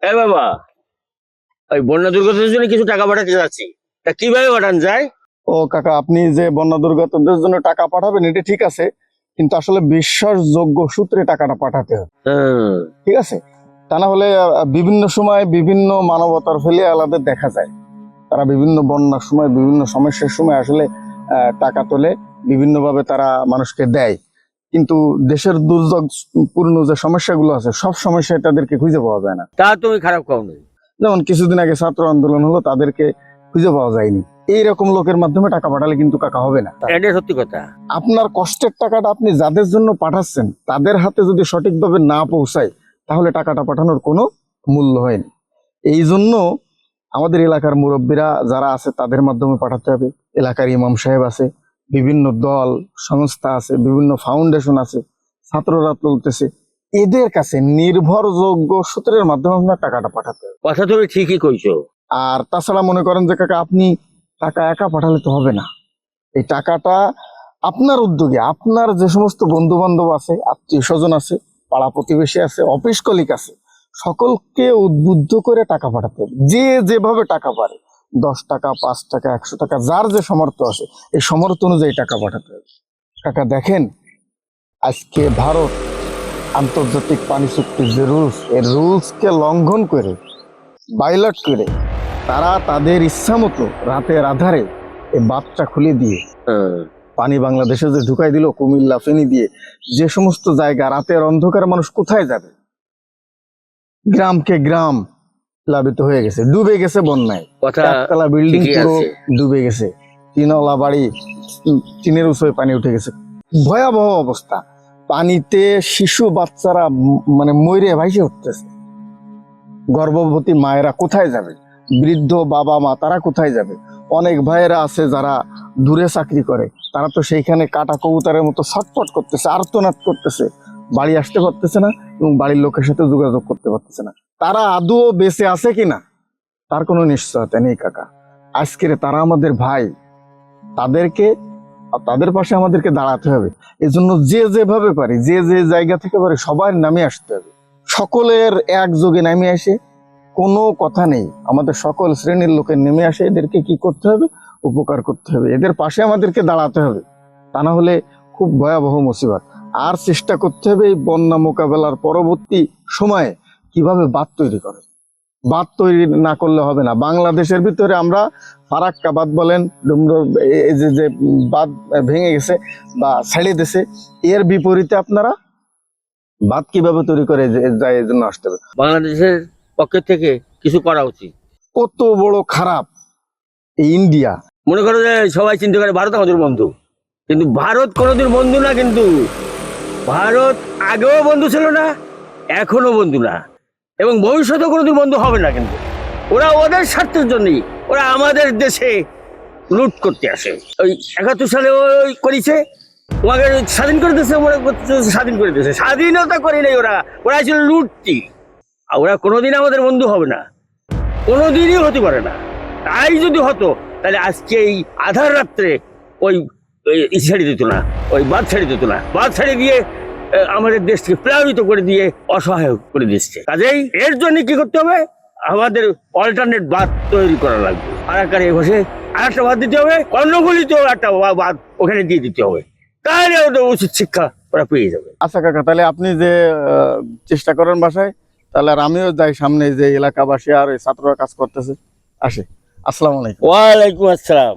এ বাবা, ওই বন্যা দুর্গতদের জন্য কিছু টাকা পাঠাতে যাচ্ছি, তা কিভাবে পাঠান যায়? ও কাকা, আপনি যে বন্যা দুর্গতদের জন্য টাকা পাঠাবেন এটা ঠিক আছে, কিন্তু আসলে বিশ্বাসযোগ্য সূত্রে টাকাটা পাঠাতে হবে। হুম। ঠিক আছে, তা না হলে বিভিন্ন সময় বিভিন্ন মানবতার ফেলে আলাদা দেখা যায়। তারা বিভিন্ন বন্যার সময় বিভিন্ন সমস্যার সময় আসলে টাকা তোলে, বিভিন্নভাবে তারা মানুষকে দেয়, কিন্তু দেশের দুর্যোগপূর্ণ যে সমস্যাগুলো আছে সব সমস্যায় তাদেরকে খুঁজে পাওয়া যায় না। তা তুমি খারাপ খাও নি। যেমন কিছুদিন আগে ছাত্র আন্দোলন হলো, তাদেরকে খুঁজে পাওয়া যায়নি। এইরকম লোকের মাধ্যমে টাকা পাঠালে কিন্তু কাকা হবে না। এটা সত্যি কথা। আপনার কষ্টের টাকাটা আপনি যাদের জন্য পাঠাচ্ছেন তাদের হাতে যদি সঠিকভাবে না পৌঁছায়, তাহলে টাকাটা পাঠানোর কোনো মূল্য হয়নি। এই জন্য আমাদের এলাকার মুরব্বীরা যারা আছে তাদের মাধ্যমে পাঠাতে হবে। এলাকার ইমাম সাহেব আছে, বিভিন্ন দল সংস্থা আছে, বিভিন্ন ফাউন্ডেশন আছে, ছাত্ররা তুলতেছে, এদের কাছে নির্ভরযোগ্য সূত্রের মাধ্যমে আপনার টাকাটা পাঠাতে হবে। কথা তুমি ঠিকই কইছো। আর তাছাড়া মনে করেন যে কাকা, আপনি টাকা একা পাঠালে তো হবে না। এই টাকাটা আপনার উদ্যোগে আপনার যে সমস্ত বন্ধু বান্ধব আছে, আত্মীয় স্বজন আছে, পাড়া প্রতিবেশী আছে, অফিস কলিগ আছে, সকলকে উদ্বুদ্ধ করে টাকা পাঠাতে হবে। যে যেভাবে টাকা পারে, 10 টাকা, 5 টাকা, 100 টাকা, যার যে সামর্থ্য আছে এই সামর্থ্য অনুযায়ী টাকা পাঠাতে হবে। কাকা দেখেন, আজকে ভারত আন্তর্জাতিক পানি চুক্তির যে রুলস, এই রুলসকে লঙ্ঘন করে, বাইলট করে, তারা তাদের ইচ্ছা মতো রাতের আধারে এই বাঁধটা খুলে দিয়ে পানি বাংলাদেশে যে ঢুকাই দিল, কুমিল্লা ফেনী দিয়ে, যে সমস্ত জায়গা রাতের অন্ধকারে মানুষ কোথায় যাবে, গ্রামকে গ্রাম প্লাবিত হয়ে গেছে, ডুবে গেছে বন্যায়। কথা একতলা বিল্ডিং ঠিকই পুরো আছে। ডুবে গেছে, তিনওয়ালা বাড়ি, টিনের উঁচুয় পানি উঠে গেছে, ভয়াবহ অবস্থা। পানিতে শিশু বাচ্চারা মানে মরে ভাইসে উঠতেছে। গর্ভবতী মায়েরা কোথায় যাবে, বৃদ্ধ বাবা মা তারা কোথায় যাবে? অনেক ভাইয়েরা আছে যারা দূরে চাকরি করে, তারা তো সেইখানে কাটা কবুতরের মতো ছটফট করতেছে, আর্তনাদ করতেছে, বাড়ি আসতে পারতেছে না এবং বাড়ির লোকের সাথে যোগাযোগ করতে পারতেছে না। তারা আদৌ বেঁচে আছে কিনা তার কোনো নিশ্চয়তা নেই কাকা। আজকের তারা আমাদের ভাই, তাদেরকে তাদের পাশে আমাদেরকে দাঁড়াতে হবে। এজন্য যে যেভাবে পারি, যে যে জায়গা থেকে পারি, সবার নামে আসতে হবে। সকলের একযোগে নামে আসে, কোনো কথা নেই, আমাদের সকল শ্রেণীর লোকের নেমে আসে, এদেরকে কি করতে হবে, উপকার করতে হবে, এদের পাশে আমাদেরকে দাঁড়াতে হবে। তা না হলে খুব ভয়াবহ মুসিবত। আর চেষ্টা করতে হবে এই বন্যা মোকাবেলার পরবর্তী সময়ে কিভাবে বাঁধ তৈরি করে। বাঁধ তৈরি না করলে হবে না। বাংলাদেশের ভিতরে আমরা ফারাক্কা বাঁধ বলেন, এই যে যে বাঁধ ভেঙে গেছে বা ছেড়ে দিয়েছে, এর বিপরীতে আপনারা বাঁধ কিভাবে তৈরি করে যায় এই জন্য আসতে হবে। বাংলাদেশের পক্ষে থেকে কিছু করা উচিত। কত বড় খারাপ এই ইন্ডিয়া। মনে করো যে সবাই চিন্তা করে ভারত আমাদের বন্ধু, কিন্তু ভারত কোনোদিন বন্ধু না। কিন্তু ভারত আগেও বন্ধু ছিল না, এখনো বন্ধু না, এবং ভবিষ্যতেও কোনোদিন বন্ধু হবে না। কিন্তু ওরা ওদের স্বার্থের জন্যই ওরা আমাদের দেশে লুট করতে আসে। ওই 71 সালে ওই করেছে, তোমাকে স্বাধীন করে দিয়েছে, ওরা স্বাধীন করে দিয়েছে, স্বাধীনতা করে নাই ওরা। ওরা ছিল লুটতি। আর ওরা কোনোদিন আমাদের বন্ধু হবে না, কোনোদিনই হতে পারে না। তাই যদি হতো তাহলে আজকে এই আধার রাত্রে ওই ছেড়ে দিত না, ওই বাঁধ ছেড়ে দিত না। বাঁধ ছেড়ে দিয়ে আমাদের দেশকে প্লাবিত করে দিয়ে অসহায় করে দিচ্ছে। কাজেই এর জন্য কি করতে হবে, আমাদের অল্টারনেট বাঁধ তৈরি করা লাগবে। আরাকারে বসে আরেকটা বাঁধ দিতে হবে, কর্ণফুলিতেও একটা বাঁধ ওখানে দিয়ে দিতে হবে। তাহলে ওদের উচিত শিক্ষা ওরা পেয়ে যাবে। আচ্ছা কাকা, তাহলে আপনি যে চেষ্টা করেন বাসায়, তাহলে আর আমিও যাই সামনে যে এলাকাবাসী আর ছাত্ররা কাজ করতেছে, আসে। আসসালামু আলাইকুম। ওয়ালাইকুম আসসালাম।